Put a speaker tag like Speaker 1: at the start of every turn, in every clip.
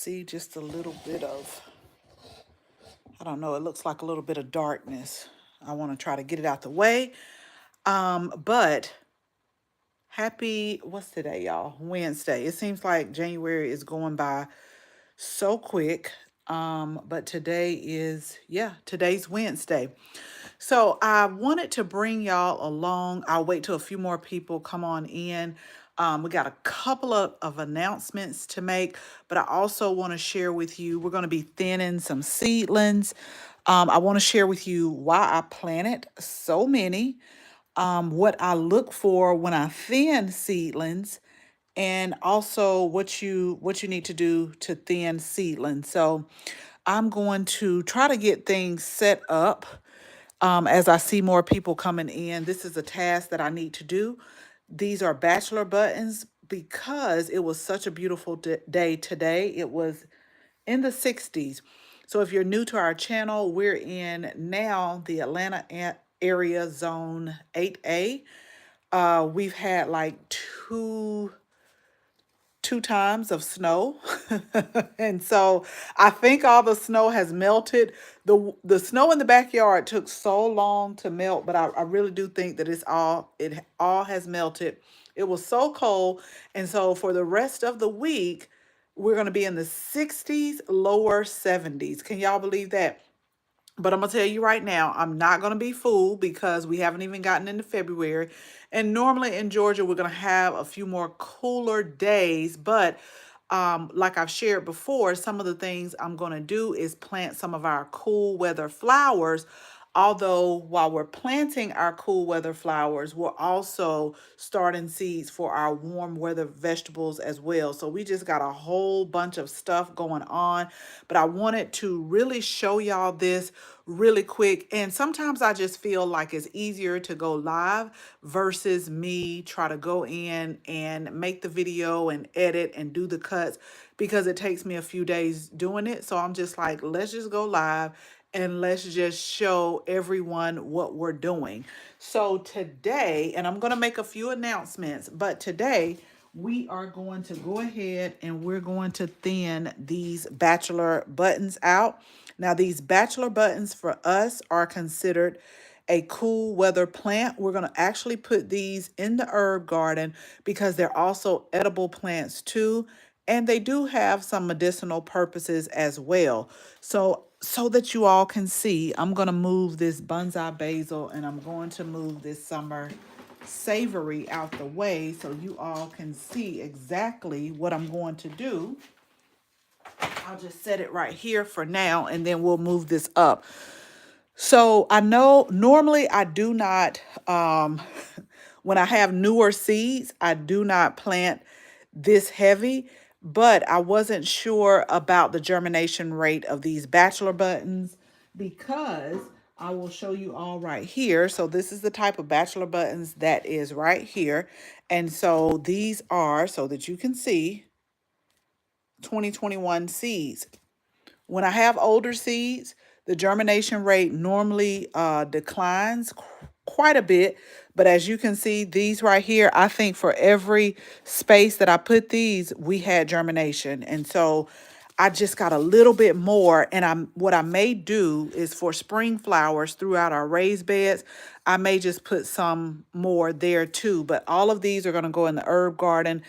Speaker 1: see just a little bit of, I don't know, it looks like a little bit of darkness. I want to try to get it out the way. But happy, what's today, y'all? Wednesday. It seems like January is going by so quick. But today is, yeah, today's Wednesday. So I wanted to bring y'all along. I'll wait till a few more people come on in. We got a couple of announcements to make, but I also want to share with you, we're going to be thinning some seedlings. I want to share with you why I planted so many, what I look for when I thin seedlings, and also what you need to do to thin seedlings. So I'm going to try to get things set up as I see more people coming in. This is a task that I need to do. These are bachelor buttons because it was such a beautiful day today. It was in the 60s. So if you're new to our channel, we're in now the Atlanta area zone 8A. We've had like two times of snow. And so I think all the snow has melted. The snow in the backyard took so long to melt, but I really do think that it all has melted. It was so cold. And so for the rest of the week, we're going to be in the 60s, lower 70s. Can y'all believe that? But I'm going to tell you right now, I'm not going to be fooled because we haven't even gotten into February. And normally in Georgia, we're going to have a few more cooler days. But like I've shared before, some of the things I'm going to do is plant some of our cool weather flowers. Although while we're planting our cool weather flowers, we're also starting seeds for our warm weather vegetables as well. So we just got a whole bunch of stuff going on. But I wanted to really show y'all this really quick. And sometimes I just feel like it's easier to go live versus me try to go in and make the video and edit and do the cuts, because it takes me a few days doing it. So I'm just like, let's just go live and let's just show everyone what we're doing. So today, and I'm going to make a few announcements, but today we are going to go ahead and we're going to thin these bachelor buttons out. Now, these bachelor buttons for us are considered a cool weather plant. We're going to actually put these in the herb garden because they're also edible plants too. And they do have some medicinal purposes as well. So that you all can see, I'm going to move this bonsai basil and I'm going to move this summer savory out the way so you all can see exactly what I'm going to do. I'll just set it right here for now and then we'll move this up. So I know normally I do not, when I have newer seeds, I do not plant this heavy, but I wasn't sure about the germination rate of these bachelor buttons because I will show you all right here. So this is the type of bachelor buttons that is right here. And so these are, so that you can see, 2021 seeds. When I have older seeds, the germination rate normally declines quite a bit. But as you can see, these right here, I think for every space that I put these, we had germination. And so I just got a little bit more. And what I may do is for spring flowers throughout our raised beds, I may just put some more there too. But all of these are going to go in the herb garden.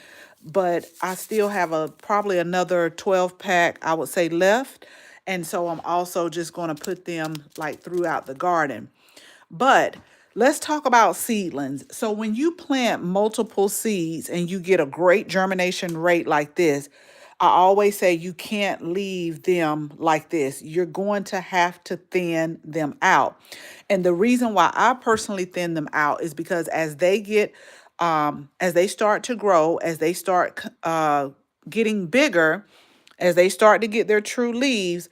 Speaker 1: But I still have probably another 12 pack, I would say, left. And so I'm also just going to put them like throughout the garden. But let's talk about seedlings. So when you plant multiple seeds and you get a great germination rate like this, I always say you can't leave them like this. You're going to have to thin them out. And the reason why I personally thin them out is because as they start to grow, as they start getting bigger, as they start to get their true leaves,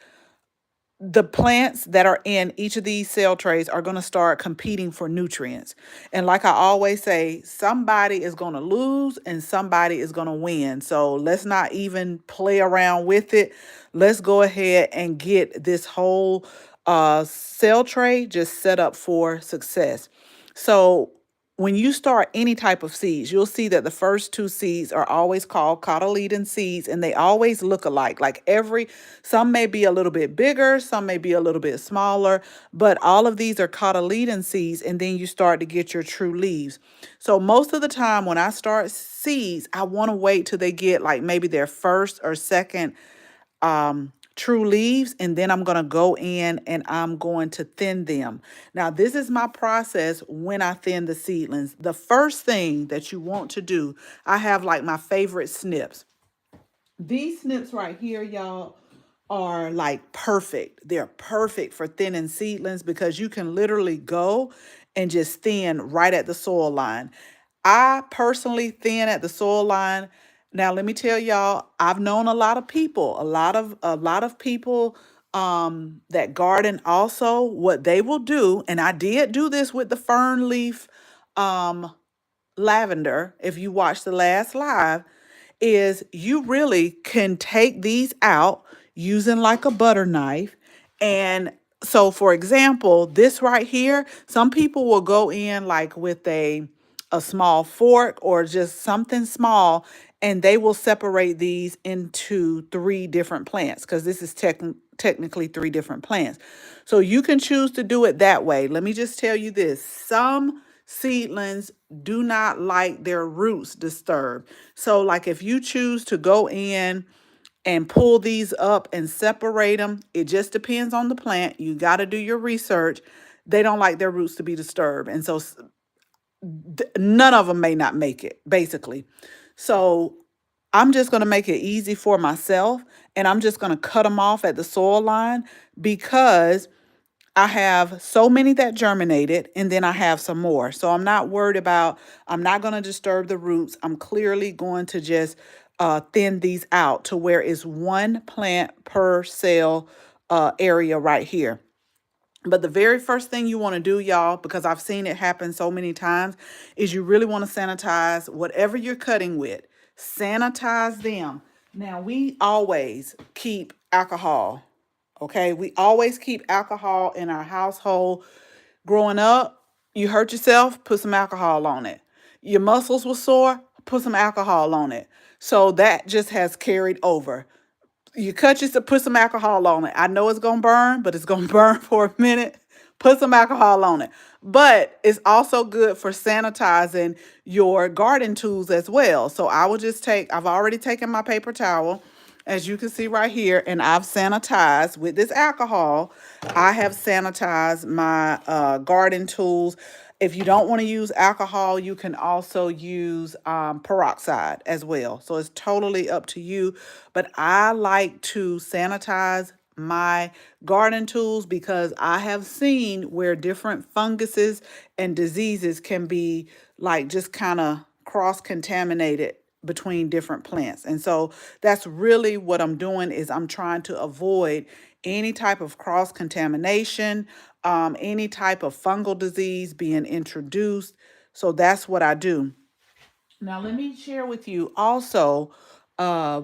Speaker 1: the plants that are in each of these cell trays are going to start competing for nutrients. And like I always say, somebody is going to lose and somebody is going to win. So let's not even play around with it. Let's go ahead and get this whole cell tray just set up for success. So when you start any type of seeds, you'll see that the first two seeds are always called cotyledon seeds, and they always look alike. Some may be a little bit bigger, some may be a little bit smaller, but all of these are cotyledon seeds, and then you start to get your true leaves. So most of the time when I start seeds, I want to wait till they get like maybe their first or second true leaves, and then I'm going to go in and I'm going to thin them. Now, this is my process when I thin the seedlings. The first thing that you want to do, I have like my favorite snips. These snips right here, y'all, are like perfect. They're perfect for thinning seedlings because you can literally go and just thin right at the soil line. I personally thin at the soil line. Now, let me tell y'all, I've known a lot of people, a lot of people that garden also, what they will do, and I did do this with the fern leaf um lavender, if you watched the last live, is you really can take these out using like a butter knife. And so, for example, this right here, some people will go in like with a small fork or just something small, and they will separate these into three different plants because this is technically three different plants. So you can choose to do it that way. Let me just tell you this. Some seedlings do not like their roots disturbed. So like if you choose to go in and pull these up and separate them, it just depends on the plant. You got to do your research. They don't like their roots to be disturbed. And so none of them may not make it, basically. So I'm just going to make it easy for myself, and I'm just going to cut them off at the soil line because I have so many that germinated, and then I have some more. So I'm not worried about, I'm not going to disturb the roots. I'm clearly going to just thin these out to where it's one plant per cell area right here. But the very first thing you want to do, y'all, because I've seen it happen so many times, is you really want to sanitize whatever you're cutting with. Sanitize them. Now, we always keep alcohol. Okay, we always keep alcohol in our household. Growing up, you hurt yourself, put some alcohol on it. Your muscles were sore, put some alcohol on it. So that just has carried over. You cut yourself, put some alcohol on it. I know it's gonna burn, but it's gonna burn for a minute. Put some alcohol on it. But it's also good for sanitizing your garden tools as well. So I've already taken my paper towel, as you can see right here, and I've sanitized with this alcohol. I have sanitized my garden tools. If you don't want to use alcohol, you can also use peroxide as well. So it's totally up to you. But I like to sanitize my garden tools because I have seen where different funguses and diseases can be like just kind of cross contaminated between different plants. And so that's really what I'm doing, is I'm trying to avoid any type of cross contamination, any type of fungal disease being introduced. So that's what I do. Now, let me share with you also uh,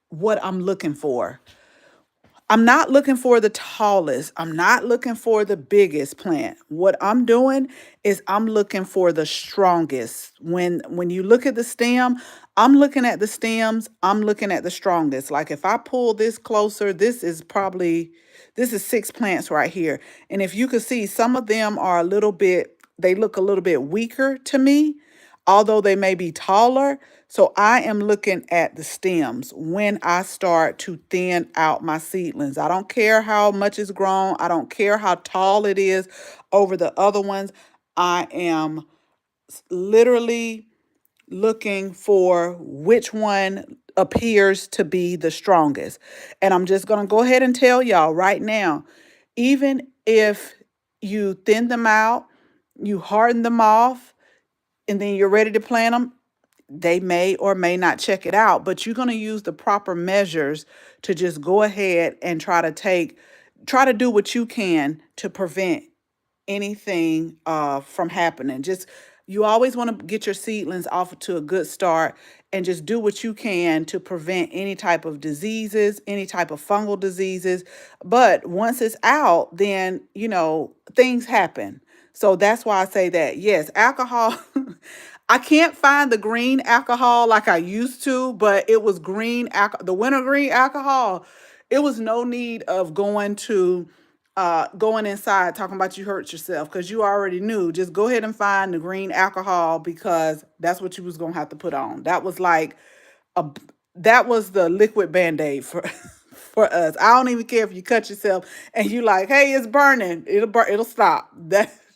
Speaker 1: what I'm looking for. I'm not looking for the tallest. I'm not looking for the biggest plant. What I'm doing is I'm looking for the strongest. When you look at the stem, I'm looking at the stems, I'm looking at the strongest. Like if I pull this closer, this is six plants right here. And if you could see, some of them are they look a little bit weaker to me, although they may be taller. So I am looking at the stems when I start to thin out my seedlings. I don't care how much is grown. I don't care how tall it is over the other ones. I am literally looking for which one appears to be the strongest. And I'm just going to go ahead and tell y'all right now, even if you thin them out, you harden them off, and then you're ready to plant them, they may or may not check it out, but you're going to use the proper measures to just go ahead and try to do what you can to prevent anything from happening. Just, you always want to get your seedlings off to a good start, and just do what you can to prevent any type of diseases, any type of fungal diseases. But once it's out, then things happen. So that's why I say that. Yes, alcohol. I can't find the green alcohol like I used to, but it was green alcohol, the wintergreen alcohol. It was no need of going inside talking about you hurt yourself because you already knew. Just go ahead and find the green alcohol because that's what you was gonna have to put on. That was like a that was the liquid band-aid for for us. I don't even care if you cut yourself and you like, hey, it's burning. It'll burn, it'll stop.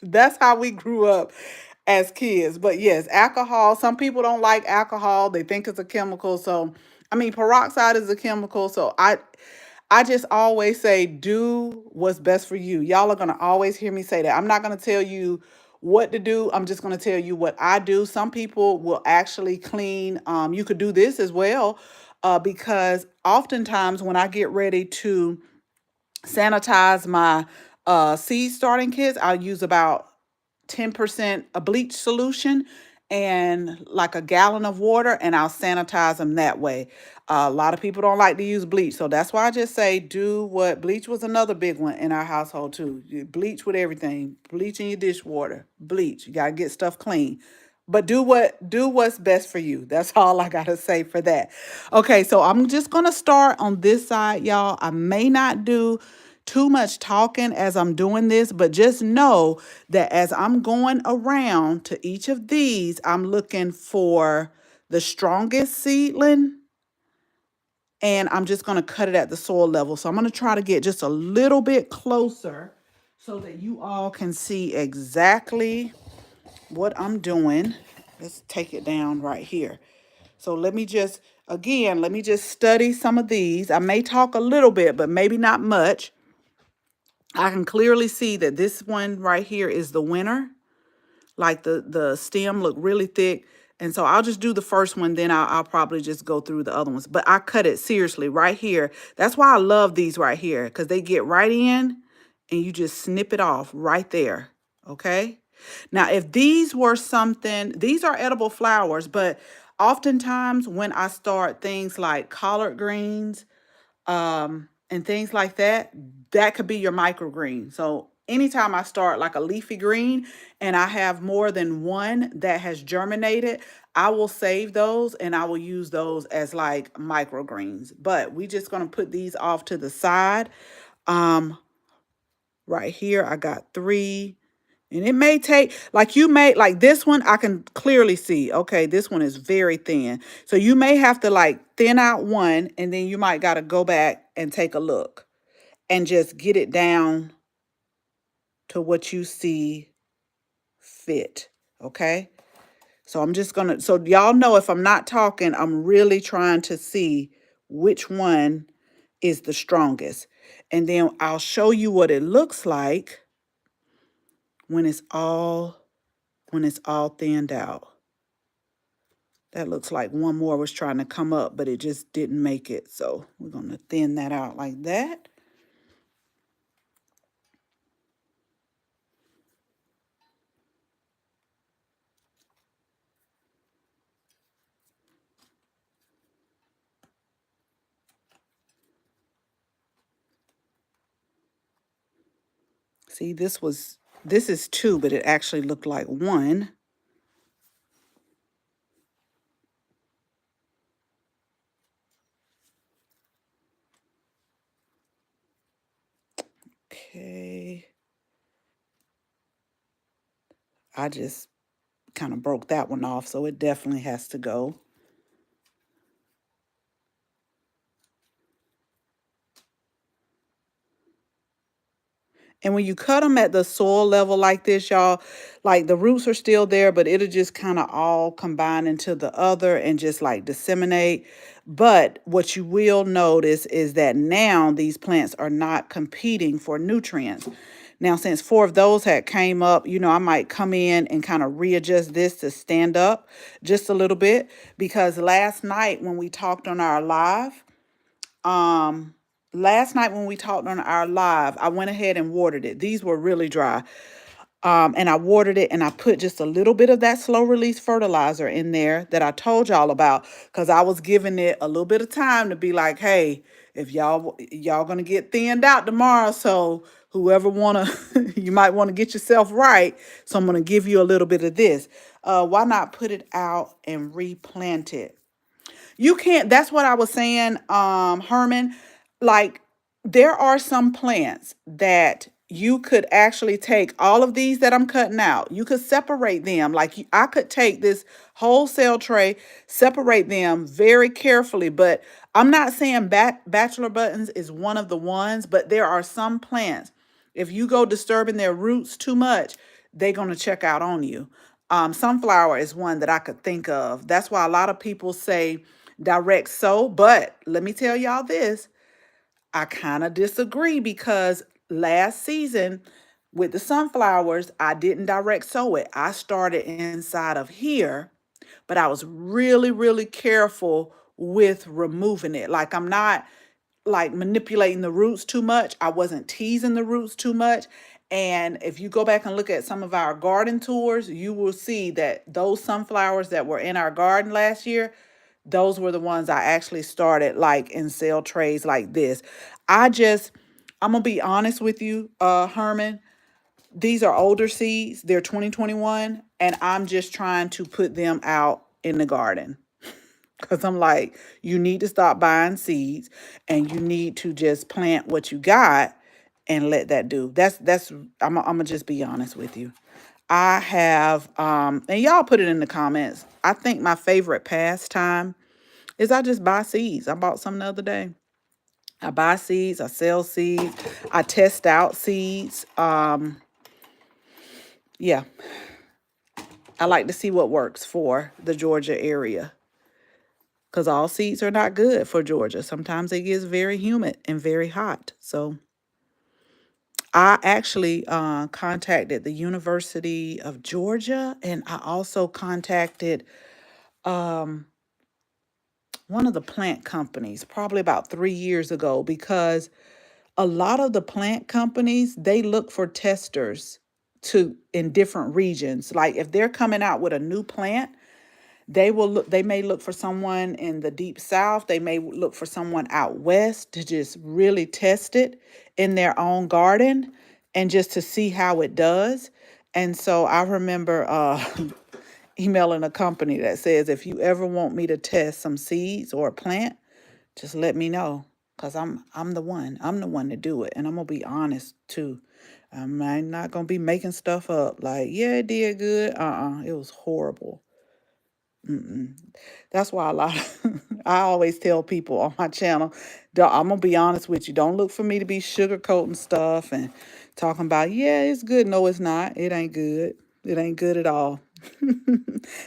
Speaker 1: That's how we grew up as kids. But yes, alcohol, some people don't like alcohol. They think it's a chemical. So I mean peroxide is a chemical. So I just always say do what's best for you. Y'all are going to always hear me say that. I'm not going to tell you what to do. I'm just going to tell you what I do. Some people will actually clean. You could do this as well because oftentimes when I get ready to sanitize my seed starting kits, I'll use about 10% a bleach solution and like a gallon of water, and I'll sanitize them that way. A lot of people don't like to use bleach, so that's why I just say do what bleach was another big one in our household too. You bleach with everything, bleach in your dishwater, bleach. You gotta get stuff clean. But do what's best for you. That's all I gotta say for that. Okay, so I'm just gonna start on this side, y'all. I may not do too much talking as I'm doing this, but just know that as I'm going around to each of these, I'm looking for the strongest seedling and I'm just going to cut it at the soil level. So I'm going to try to get just a little bit closer so that you all can see exactly what I'm doing. Let's take it down right here. So let me just, again, let me just study some of these. I may talk a little bit, but maybe not much. I can clearly see that this one right here is the winner. Like the stem look really thick. And so I'll just do the first one, then I'll probably just go through the other ones. But I cut it seriously right here. That's why I love these right here, because they get right in and you just snip it off right there. Okay. Now, if these were something, these are edible flowers, but oftentimes when I start things like collard greens, and things like that, that could be your microgreen. So anytime I start like a leafy green and I have more than one that has germinated, I will save those and I will use those as like microgreens. But we just gonna put these off to the side. Um, right here, I got 3. And it may take, like you may, like this one, I can clearly see, okay, this one is very thin. So you may have to like thin out one and then you might got to go back and take a look and just get it down to what you see fit, okay? So I'm just going to, so y'all know if I'm not talking, I'm really trying to see which one is the strongest. And then I'll show you what it looks like when it's all thinned out. That looks like one more was trying to come up, but it just didn't make it. So we're going to thin that out like that. See, this is 2, but it actually looked like 1. Okay. I just kind of broke that one off, so it definitely has to go. And when you cut them at the soil level like this, y'all, like the roots are still there, but it'll just kind of all combine into the other and just like disseminate. But what you will notice is that now these plants are not competing for nutrients. Now, since 4 of those had came up, I might come in and kind of readjust this to stand up just a little bit, because last night when we talked on our live, I went ahead and watered it. These were really dry. And I watered it and I put just a little bit of that slow release fertilizer in there that I told y'all about, because I was giving it a little bit of time to be like, hey, if y'all gonna get thinned out tomorrow, so whoever wanna, you might want to get yourself right. So I'm gonna give you a little bit of this. Why not put it out and replant it? You can't, that's what I was saying, Herman. Like, there are some plants that you could actually take all of these that I'm cutting out. You could separate them. Like, I could take this wholesale tray, separate them very carefully. But I'm not saying bachelor buttons is one of the ones, but there are some plants. If you go disturbing their roots too much, they're going to check out on you. Sunflower is one that I could think of. That's why a lot of people say direct sow. But let me tell y'all this, I kind of disagree, because last season with the sunflowers, I didn't direct sow it. I started inside of here, but I was really, really careful with removing it. Like, I'm not like manipulating the roots too much. I wasn't teasing the roots too much. And if you go back and look at some of our garden tours, you will see that those sunflowers that were in our garden last year, those were the ones I actually started like in cell trays like this. I just, I'm gonna be honest with you, Herman. These are older seeds. They're 2021, and I'm just trying to put them out in the garden. Because I'm like, you need to stop buying seeds, and you need to just plant what you got and let that do. I'm gonna just be honest with you. I have and y'all put it in the comments. I think my favorite pastime is I just buy seeds. I bought some the other day. I buy seeds, I sell seeds, I test out seeds. Yeah, I like to see what works for the Georgia area, because all seeds are not good for Georgia. Sometimes it gets very humid and very hot. So I actually contacted the University of Georgia, and I also contacted one of the plant companies probably about 3 years ago, because a lot of the plant companies, they look for testers to in different regions. Like, if they're coming out with a new plant, they may look for someone in the deep south, they may look for someone out west to just really test it in their own garden and just to see how it does. And so I remember emailing a company that says, if you ever want me to test some seeds or a plant, just let me know, because I'm the one. I'm the one to do it. And I'm gonna be honest too. I'm not gonna be making stuff up like, yeah, it did good. It was horrible. Mm-mm. That's why a lot of, I always tell people on my channel, I'm gonna be honest with you. Don't look for me to be sugarcoating stuff and talking about, yeah, it's good. No, it's not. It ain't good. It ain't good at all.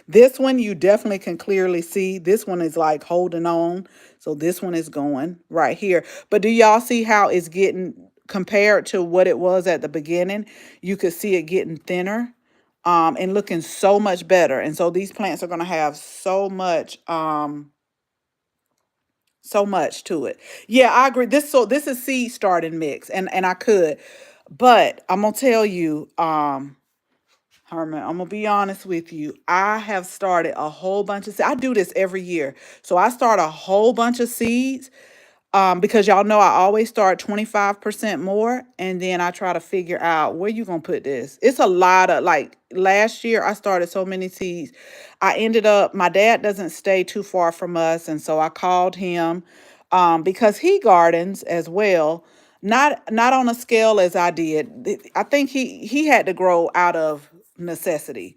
Speaker 1: This one you definitely can clearly see. This one is like holding on. So this one is going right here. But do y'all see how it's getting compared to what it was at the beginning? You could see it getting thinner and looking so much better. And so these plants are going to have so much to it. Yeah, I agree. This is seed starting mix, and I could, but I'm gonna tell you, Herman, I'm gonna be honest with you. I have started a whole bunch of I do this every year. So I start a whole bunch of seeds, because y'all know I always start 25% more, and then I try to figure out where you gonna put this. It's a lot of, like, last year I started so many seeds. I ended up, my dad doesn't stay too far from us, and so I called him because he gardens as well. Not on a scale as I did. I think he had to grow out of necessity.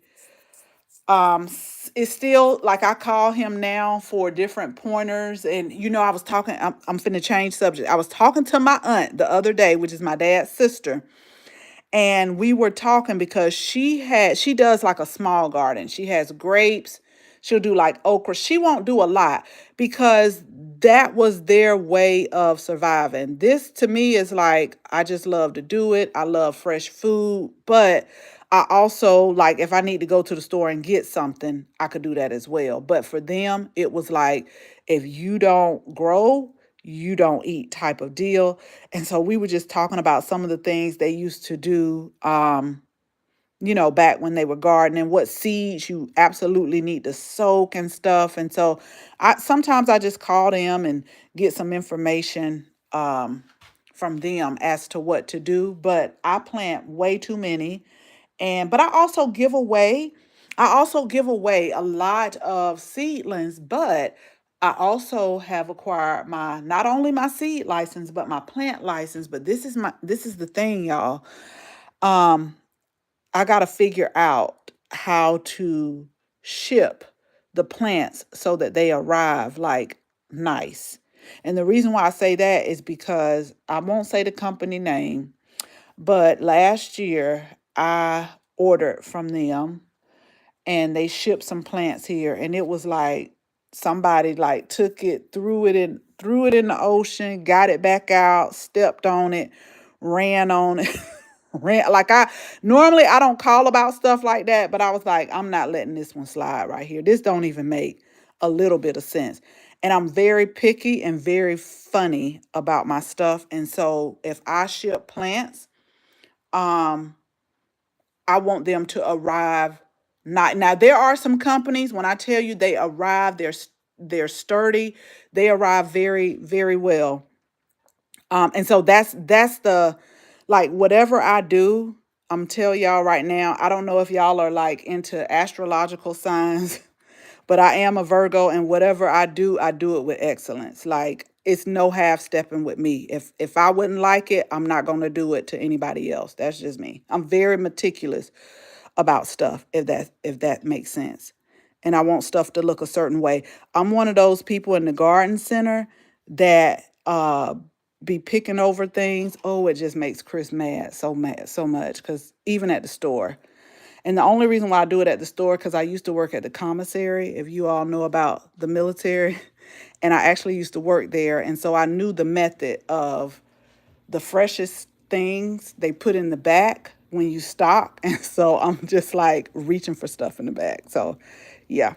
Speaker 1: It's still like, I call him now for different pointers. And I was talking, I'm finna change subject. I was talking to my aunt the other day, which is my dad's sister, and we were talking because she does like a small garden. She has grapes, she'll do like okra. She won't do a lot because that was their way of surviving. This to me is like, I just love to do it. I love fresh food, but I also, like, if I need to go to the store and get something, I could do that as well. But for them, it was like, if you don't grow, you don't eat type of deal. And so we were just talking about some of the things they used to do back when they were gardening, what seeds you absolutely need to soak and stuff. And so I just call them and get some information from them as to what to do. But I plant way too many. But I also give away a lot of seedlings, but I also have acquired my not only my seed license but my plant license. But this is the thing, y'all. Um I got to figure out how to ship the plants so that they arrive like nice. And the reason why I say that is because I won't say the company name, but last year I ordered from them and they shipped some plants here, and it was like somebody like took it, threw it in the ocean, got it back out, stepped on it, ran on it. Ran like I normally I don't call about stuff like that, but I was like, I'm not letting this one slide right here. This don't even make a little bit of sense. And I'm very picky and very funny about my stuff. And so if I ship plants, um I want them to arrive not now. There are some companies, when I tell you they arrive, they're sturdy, they arrive very, very well. And so that's the like whatever I do, I'm tell y'all right now, I don't know if y'all are like into astrological signs, but I am a Virgo, and whatever I do it with excellence. Like it's no half stepping with me. If I wouldn't like it, I'm not gonna do it to anybody else. That's just me. I'm very meticulous about stuff, if that makes sense. And I want stuff to look a certain way. I'm one of those people in the garden center that be picking over things. Oh, it just makes Chris mad so much, cuz even at the store. And the only reason why I do it at the store, cuz I used to work at the commissary, if you all know about the military, and I actually used to work there, and so I knew the method of the freshest things they put in the back when you stock. And so I'm just like reaching for stuff in the back. So, yeah,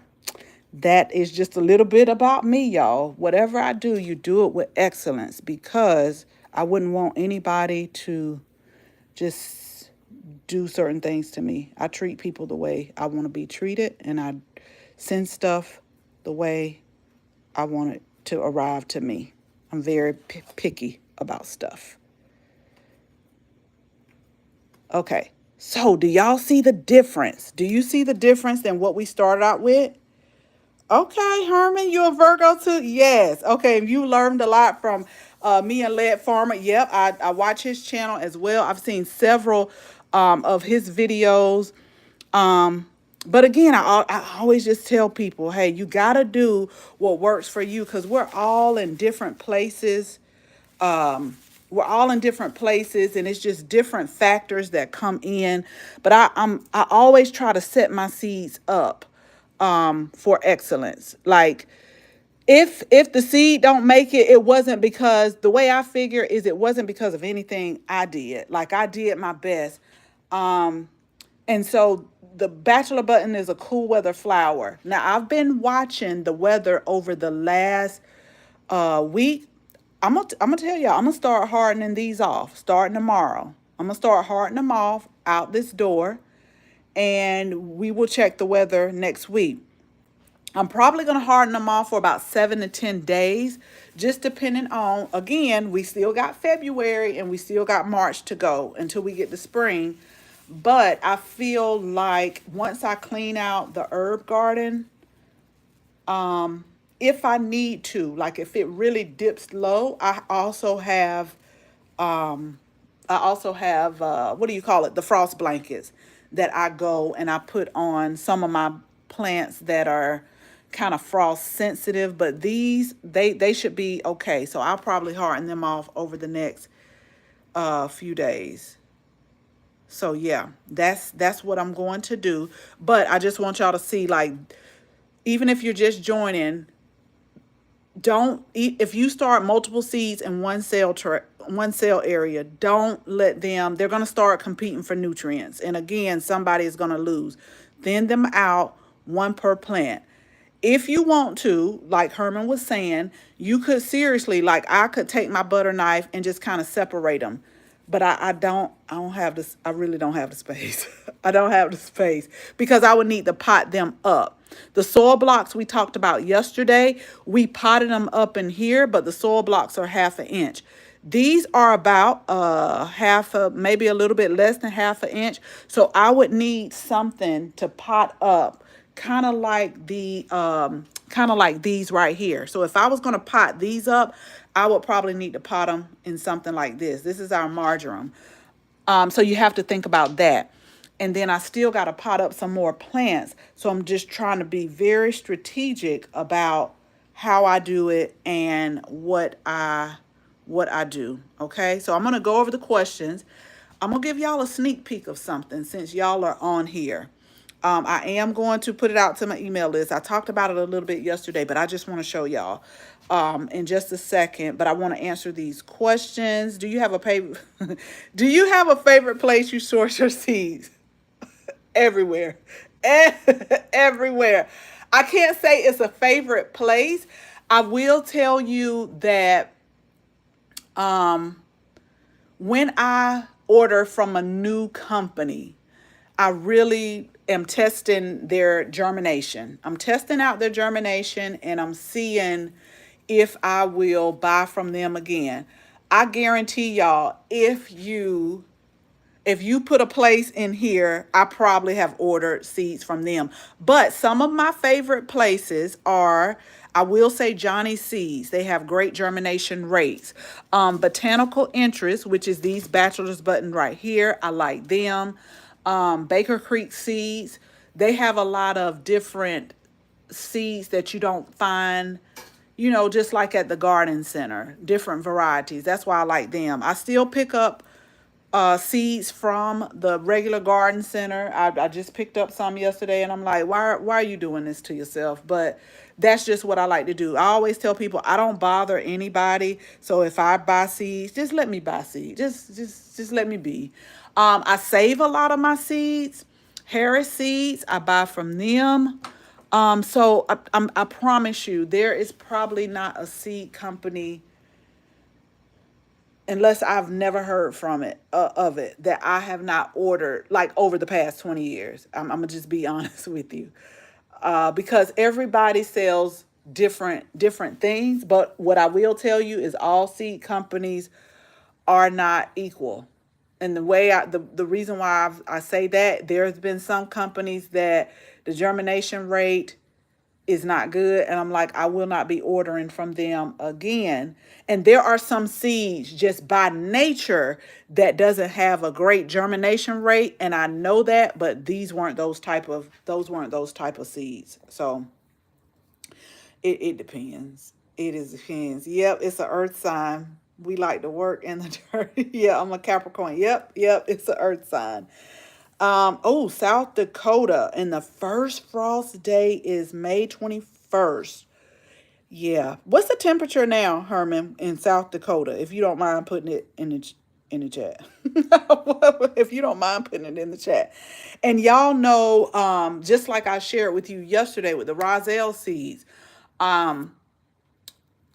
Speaker 1: that is just a little bit about me, y'all. Whatever I do, you do it with excellence, because I wouldn't want anybody to just do certain things to me. I treat people the way I want to be treated, and I send stuff the way I want it to arrive to me. I'm very picky about stuff. Okay. So, do y'all see the difference? Do you see the difference than what we started out with? Okay, Herman, you a Virgo too? Yes. Okay, you learned a lot from me and Led Farmer. Yep, I watch his channel as well. I've seen several of his videos. Um, but again, I always just tell people, hey, you got to do what works for you, because we're all in different places. um we're all in different places, and it's just different factors that come in. But I always try to set my seeds up for excellence. Like if the seed don't make it, it wasn't because, the way I figure is, it wasn't because of anything I did. Like I did my best. um and so the bachelor button is a cool weather flower. Now I've been watching the weather over the last week. I'm gonna tell y'all, I'm gonna start hardening these off starting tomorrow. I'm gonna start hardening them off out this door, and we will check the weather next week. I'm probably gonna harden them off for about 7 to 10 days, just depending on, again, we still got February and we still got March to go until we get to spring. But I feel like once I clean out the herb garden, if I need to, like if it really dips low, I also have what do you call it? The frost blankets that I go and I put on some of my plants that are kind of frost sensitive, but these they should be okay. So I'll probably harden them off over the next few days. So yeah, that's what I'm going to do. But I just want y'all to see, like, even if you're just joining, don't eat if you start multiple seeds in one cell area. Don't let them, they're going to start competing for nutrients, and again, somebody is going to lose. Thin them out, one per plant. If you want to, like Herman was saying, you could seriously, like I could take my butter knife and just kind of separate them. but I don't have this. I really don't have the space. I don't have the space because I would need to pot them up. The soil blocks we talked about yesterday, we potted them up in here, but the soil blocks are 1/2 inch. These are about maybe a little bit less than 1/2 inch. So I would need something to pot up, kind of like these right here. So if I was going to pot these up, I would probably need to pot them in something like this. This is our marjoram. So you have to think about that. And then I still got to pot up some more plants. So I'm just trying to be very strategic about how I do it and what I do. Okay. So I'm going to go over the questions. I'm going to give y'all a sneak peek of something since y'all are on here. I am going to put it out to my email list. I talked about it a little bit yesterday, but I just want to show y'all in just a second. But I want to answer these questions. Do you have a Do you have a favorite place you source your seeds? Everywhere. Everywhere. I can't say it's a favorite place. I will tell you that when I order from a new company, I really am testing their germination. I'm testing out their germination and I'm seeing if I will buy from them again. I guarantee y'all, if you put a place in here, I probably have ordered seeds from them. But some of my favorite places are, I will say, Johnny Seeds. They have great germination rates. Botanical Interest, which is these bachelor's button right here, I like them. Baker Creek Seeds, they have a lot of different seeds that you don't find, just like at the garden center, different varieties. That's why I like them. I still pick up seeds from the regular garden center. I just picked up some yesterday and I'm like, why are you doing this to yourself? But that's just what I like to do. I always tell people I don't bother anybody. So if I buy seeds, just let me buy seeds. Just let me be. I save a lot of my seeds. Harris Seeds, I buy from them. So I promise you, there is probably not a seed company, unless I've never heard from it of it, that I have not ordered like over the past 20 years. I'm gonna just be honest with you, because everybody sells different things. But what I will tell you is all seed companies are not equal. And the reason why I say that, there's been some companies that the germination rate is not good, and I'm like, I will not be ordering from them again. And there are some seeds just by nature that doesn't have a great germination rate, and I know that, but those weren't those type of seeds. So it depends. Depends. Yep, it's an earth sign. We like to work in the dirt. Yeah, I'm a Capricorn. Yep, it's an earth sign. South Dakota, and the first frost day is May 21st. Yeah. What's the temperature now, Herman, in South Dakota? If you don't mind putting it in the chat. If you don't mind putting it in the chat. And y'all know, just like I shared with you yesterday with the Roselle seeds, um,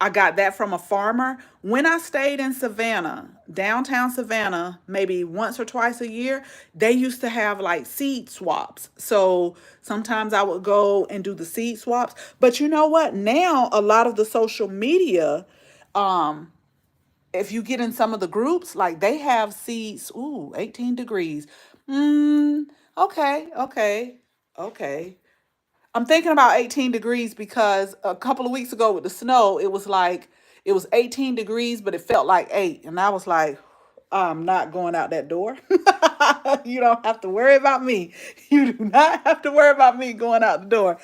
Speaker 1: I got that from a farmer. When I stayed in Savannah, downtown Savannah, maybe once or twice a year, they used to have like seed swaps. So sometimes I would go and do the seed swaps. But you know what? Now, a lot of the social media, um, if you get in some of the groups, like they have seeds, 18 degrees. Mm, okay. I'm thinking about 18 degrees because a couple of weeks ago with the snow, it was 18 degrees, but it felt like 8. And I was like, I'm not going out that door. You don't have to worry about me. You do not have to worry about me going out the door.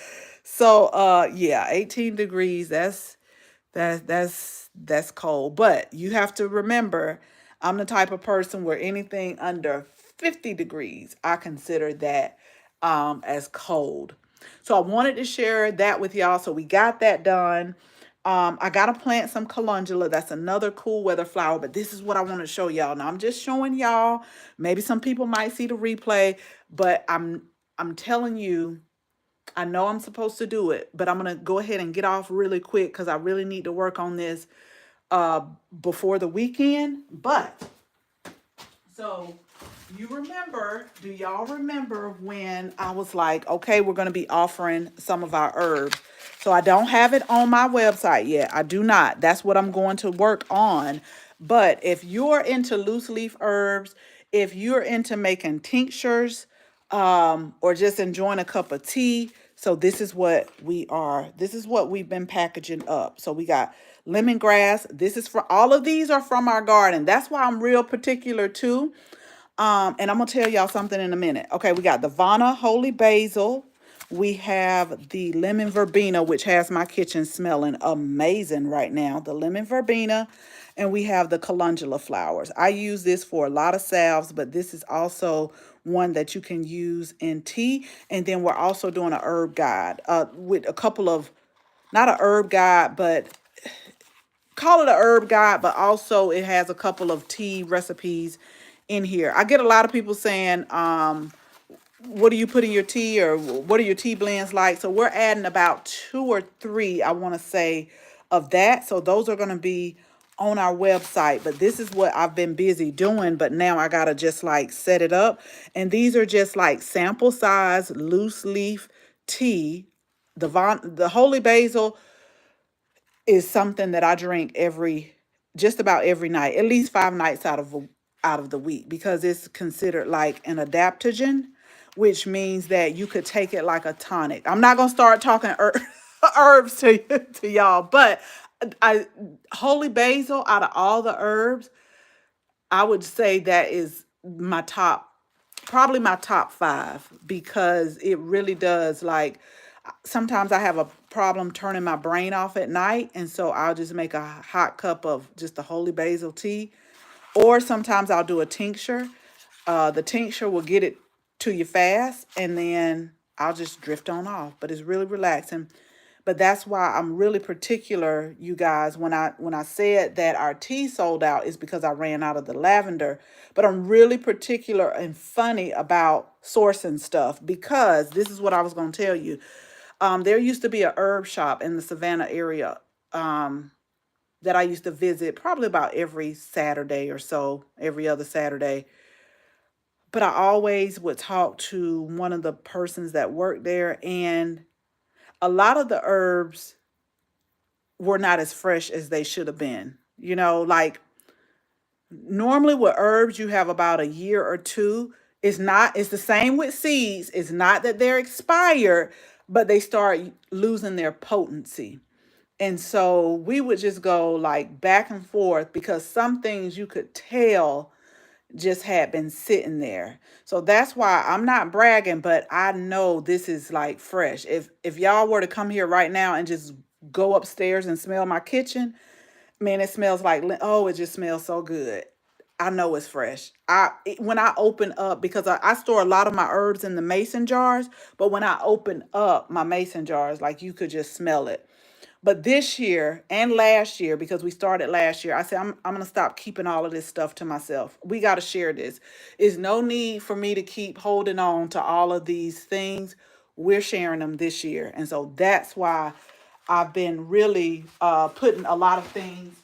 Speaker 1: So yeah, 18 degrees, that's cold. But you have to remember, I'm the type of person where anything under 50 degrees, I consider that as cold. So I wanted to share that with y'all. So we got that done. I gotta plant some calendula. That's another cool weather flower, but this is what I want to show y'all. Now I'm just showing y'all. Maybe some people might see the replay, but I'm telling you, I know I'm supposed to do it, but I'm gonna go ahead and get off really quick because I really need to work on this uh before the weekend. But So do y'all remember when I was like, okay, we're going to be offering some of our herbs? So I don't have it on my website yet. I do not. That's what I'm going to work on. But if you're into loose leaf herbs, if you're into making tinctures, or just enjoying a cup of tea. So this is what we've been packaging up. So we got lemongrass. All of these are from our garden. That's why I'm real particular too. And I'm gonna tell y'all something in a minute. Okay, we got the Vana Holy Basil. We have the lemon verbena, which has my kitchen smelling amazing right now. The lemon verbena, and we have the calendula flowers. I use this for a lot of salves, but this is also one that you can use in tea. And then we're also doing a herb guide with a couple of, not a herb guide, but call it a herb guide, but also it has a couple of tea recipes in here. I get a lot of people saying, what do you put in your tea, or what are your tea blends like? So we're adding about 2 or 3, I want to say, of that. So those are going to be on our website, but this is what I've been busy doing, but now I got to just like set it up. And these are just like sample size loose leaf tea. The holy basil is something that I drink just about every night, at least 5 nights out of the week, because it's considered like an adaptogen, which means that you could take it like a tonic. I'm not gonna start talking herbs to y'all, but I holy basil, out of all the herbs, I would say that is probably my top 5, because it really does, like, sometimes I have a problem turning my brain off at night, and so I'll just make a hot cup of just the holy basil tea, or sometimes I'll do a tincture. The tincture will get it to you fast, and then I'll just drift on off, but it's really relaxing. But that's why I'm really particular, you guys, when I said that our tea sold out, is because I ran out of the lavender. But I'm really particular and funny about sourcing stuff, because this is what I was going to tell you. There used to be a herb shop in the Savannah area, that I used to visit probably about every Saturday or so, every other Saturday. But I always would talk to one of the persons that worked there, and a lot of the herbs were not as fresh as they should have been. Like, normally with herbs, you have about a year or two. It's the same with seeds. It's not that they're expired, but they start losing their potency. And so we would just go like back and forth, because some things you could tell just had been sitting there. So that's why I'm not bragging, but I know this is like fresh. If y'all were to come here right now and just go upstairs and smell my kitchen, man, it smells like, oh, it just smells so good. I know it's fresh. When I open up, because I store a lot of my herbs in the mason jars, but when I open up my mason jars, like, you could just smell it. But this year and last year, because we started last year, I said, I'm going to stop keeping all of this stuff to myself. We got to share this. There's no need for me to keep holding on to all of these things. We're sharing them this year. And so that's why I've been really putting a lot of things,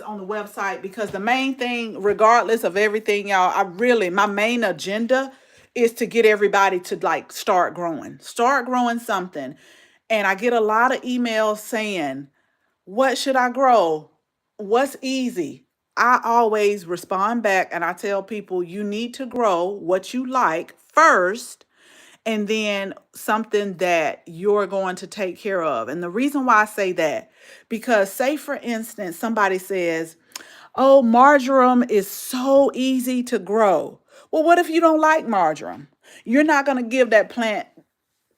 Speaker 1: on the website, because the main thing, regardless of everything, y'all, my main agenda is to get everybody to like start growing something. And I get a lot of emails saying, what should I grow? What's easy? I always respond back and I tell people, you need to grow what you like first, and then something that you're going to take care of. And the reason why I say that, because say for instance, somebody says, oh, marjoram is so easy to grow. Well, what if you don't like marjoram? You're not going to give that plant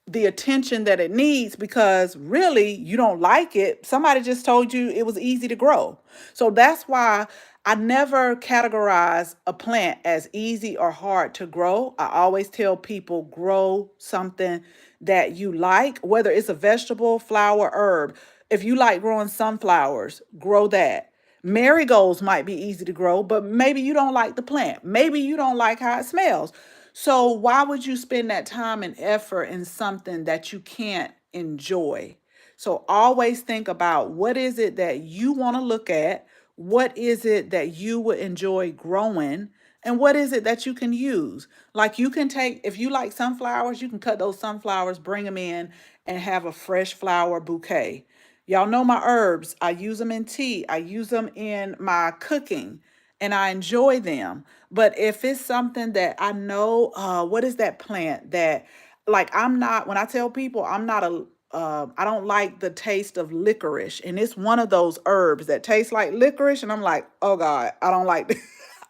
Speaker 1: the attention that it needs, because really you don't like it. Somebody just told you it was easy to grow. So that's why I never categorize a plant as easy or hard to grow. I always tell people, grow something that you like, whether it's a vegetable, flower, herb. If you like growing sunflowers, grow that. Marigolds might be easy to grow, but maybe you don't like the plant. Maybe you don't like how it smells. So why would you spend that time and effort in something that you can't enjoy? So always think about, what is it that you want to look at? What is it that you would enjoy growing? And what is it that you can use? Like you can take, if you like sunflowers, you can cut those sunflowers, bring them in, and have a fresh flower bouquet. Y'all know my herbs. I use them in tea. I use them in my cooking, and I enjoy them. But if it's something that I know, what is that plant that, like, I'm not, when I tell people I'm not a, I don't like the taste of licorice. And it's one of those herbs that tastes like licorice. And I'm like, oh God, I don't like this.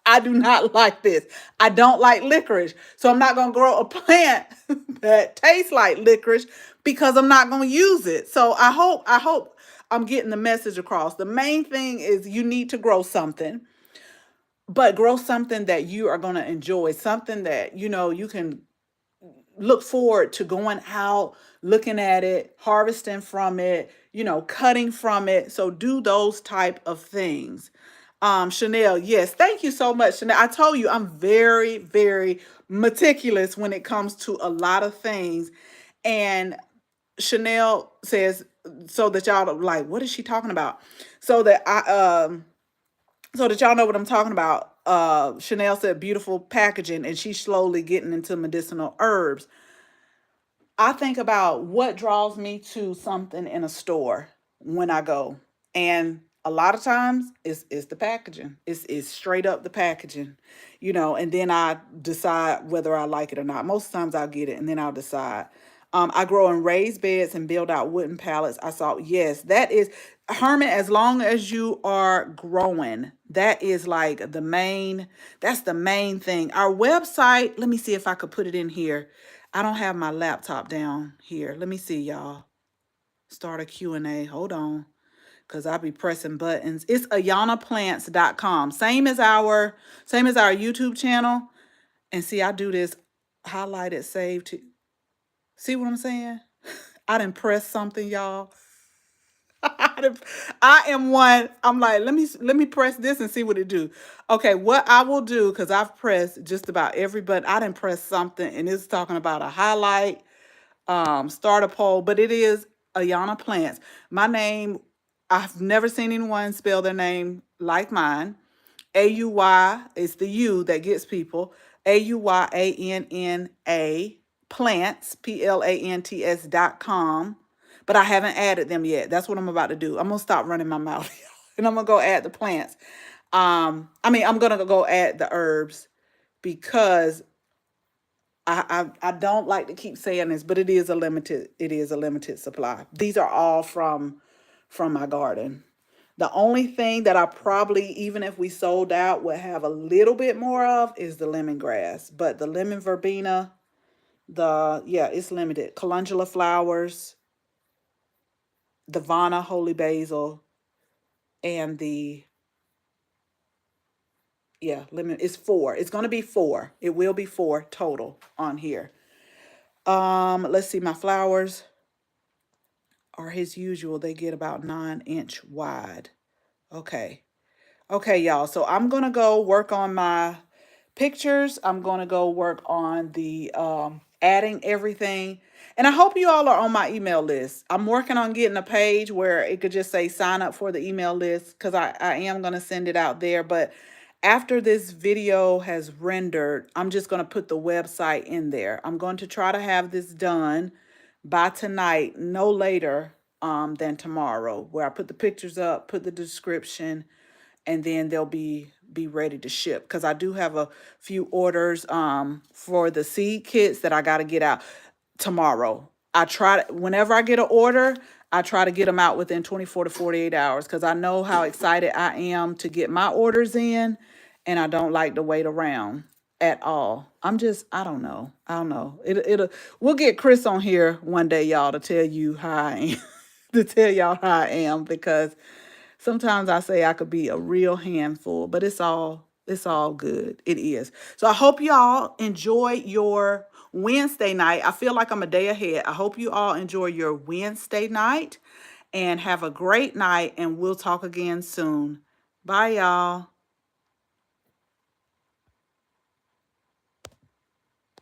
Speaker 1: I do not like this. I don't like licorice. So I'm not going to grow a plant that tastes like licorice because I'm not going to use it. So I hope I'm getting the message across. The main thing is you need to grow something, but grow something that you are going to enjoy, something that you can look forward to going out, looking at it, harvesting from it, cutting from it. So do those type of things. Chanel, yes, thank you so much, Chanel. I told you I'm very, very meticulous when it comes to a lot of things. And Chanel says, so that y'all are like, what is she talking about? So that so that y'all know what I'm talking about. Chanel said beautiful packaging, and she's slowly getting into medicinal herbs. I think about what draws me to something in a store when I go. And a lot of times it's the packaging. It's straight up the packaging, and then I decide whether I like it or not. Most times I'll get it and then I'll decide. I grow in raised beds and build out wooden pallets. I saw, yes, that is, Herman, as long as you are growing, that is like that's the main thing. Our website, let me see if I could put it in here. I don't have my laptop down here. Let me see, y'all. Start a Q&A. Hold on, because I'll be pressing buttons. It's auyannaplants.com. Same as our YouTube channel. And see, I do this highlighted save to see what I'm saying? I done press something, y'all. I am one. I'm like, let me press this and see what it do. Okay, what I will do, because I've pressed just about every button. I didn't press something, and it's talking about a highlight, start a poll, but it is Auyanna Plants. My name, I've never seen anyone spell their name like mine. AUY is the U that gets people. AUYANNA plants, PLANTS.com. But I haven't added them yet. That's what I'm about to do. I'm gonna stop running my mouth and I'm gonna go add the plants. I'm gonna go add the herbs because I don't like to keep saying this, but it is a limited supply. These are all from my garden. The only thing that I probably, even if we sold out, would have a little bit more of is the lemongrass. But the lemon verbena, it's limited. Calendula flowers, the Vana holy basil, and the, lemon. It's four. It's gonna be four. It will be four total on here. Let's see, my flowers are his usual. They get about 9-inch wide. Okay. Okay, y'all. So I'm going to go work on my pictures. I'm going to go work on the adding everything. And I hope you all are on my email list. I'm working on getting a page where it could just say sign up for the email list because I am going to send it out there. But after this video has rendered, I'm just going to put the website in there. I'm going to try to have this done by tonight, no later than tomorrow, where I put the pictures up, put the description, and then they'll be ready to ship because I do have a few orders for the seed kits that I got to get out tomorrow. Whenever I get an order, I try to get them out within 24 to 48 hours because I know how excited I am to get my orders in, and I don't like to wait around at all. I don't know. I don't know. We'll get Chris on here one day, y'all, to tell you how I am, to tell y'all how I am, because sometimes I say I could be a real handful, but it's all good. It is. So I hope y'all enjoy your Wednesday night. I feel like I'm a day ahead. I hope you all enjoy your Wednesday night and have a great night, and we'll talk again soon. Bye, y'all.